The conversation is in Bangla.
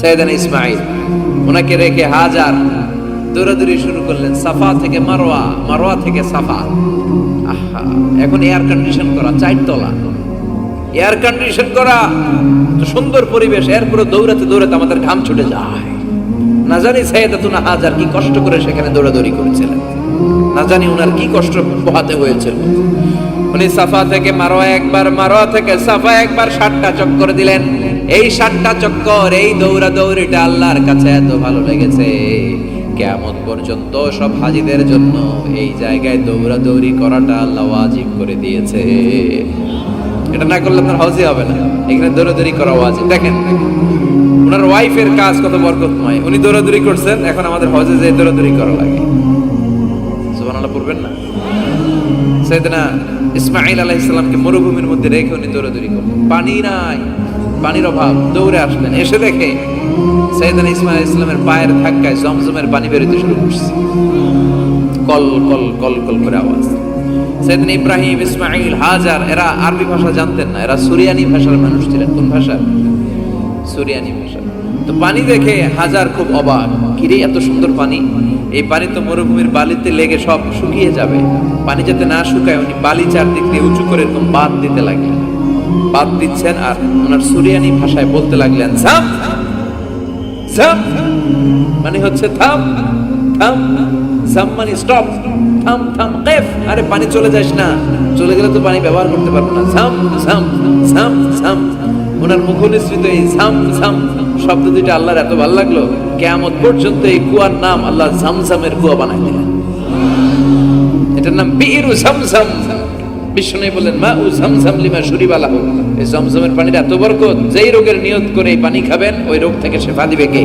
সাইয়েদানা ইসমাঈল, ওনাকে রেখে হাজার দৌড়াদৌড়ি শুরু করলেন সাফা থেকে মারওয়া, মারওয়া থেকে সাফা। আহা, এখন এয়ার কন্ডিশন করা, 4 তলা এয়ার কন্ডিশন করা, তো সুন্দর পরিবেশ, এরপরে দৌড়াতে দৌড়াতে আমাদের ঘাম ছুটে যায়। না জানি সাইয়েদাতুনা হাজার কি কষ্ট করে সেখানে দৌড়াদৌড়ি করেছিলেন, না জানি ওনার কি কষ্ট পোহাতে হয়েছিল। উনি সাফা থেকে মারওয়া একবার, মারওয়া থেকে সাফা একবার 7টা চক্কর দিলেন। এই 7টা চক্কর, এই দৌড়াদৌড়িটা আল্লাহর কাছে এত ভালো লেগেছে, কিয়ামত পর্যন্ত সব হাজীদের জন্য এই জায়গায় দৌড়াদৌড়ি করাটা আল্লাহ ওয়াজিব করে দিয়েছে। এটা না করলে আপনার হজই হবে না, এখানে দৌড়াদৌড়ি করা ওয়াজিব। দেখেন ওনার ওয়াইফের কাজ কত বরকতময়, উনি দৌড়াদৌড়ি করছেন, এখন আমাদের হজে যে দৌড়াদৌড়ি করা লাগে। সুবহানাল্লাহ পড়বেন না? সাইয়েদনা ইসমাঈল আলাইহিস সালামকে মরুভূমির মধ্যে রেখে উনি দৌড়াদৌড়ি করলেন, পানি নাই, পানির অভাব, দৌড়ে আসলেন, এসে দেখে সাইয়েদনা ইসমাঈল আলাইহিস সালামের পায়ের ধাক্কায় জমজমের পানি বের হতে শুরু করছে, কল কল কল কল করে আওয়াজ। সাইয়েদনা ইব্রাহিম, ইসমাঈল, হাজার এরা আরবি ভাষা জানতেন না, এরা সুরিয়ানি ভাষার মানুষ ছিলেন। কোন ভাষা? সুরিয়ানি ভাষা। তো পানি দেখে হাজার খুব অবাক, কিরে এত সুন্দর পানি, এই পানি তো মরুভূমির বালিতে লেগে সব শুকিয়ে যাবে, পানি যাতে না শুকায় উনি বালি চারদিক দিয়ে উঁচু করে এরকম বাঁধ দিতে লাগলেন। বাঁধ দিচ্ছেন আর ওনার সুরিয়ানি ভাষায় বলতে লাগলেন জাম জাম, মানে হচ্ছে থাম থাম, জাম মানে স্টপ, থাম থাম, কেফ, আরে পানি চলে যাস না, চলে গেলে তো পানি ব্যবহার করতে পারবো না, জাম জাম জাম জাম। ওনার মুখনিসৃত এই জাম জাম শব্দ দুইটা আল্লাহর এত ভালো লাগলো, কিয়ামত পর্যন্ত এই কুয়ার নাম আল্লাহ জামজামের কুয়া বানাই দিলেন। এটার নাম বিইরু জামজাম। বিষ্ণু বললেন মা উ জামজাম লিমা শুরিবা লাহু, এই জামজামের পানির এত বরকত, যেই রোগের নিয়ত করে এই পানি খাবেন ওই রোগ থেকে শেফা দিবে কে?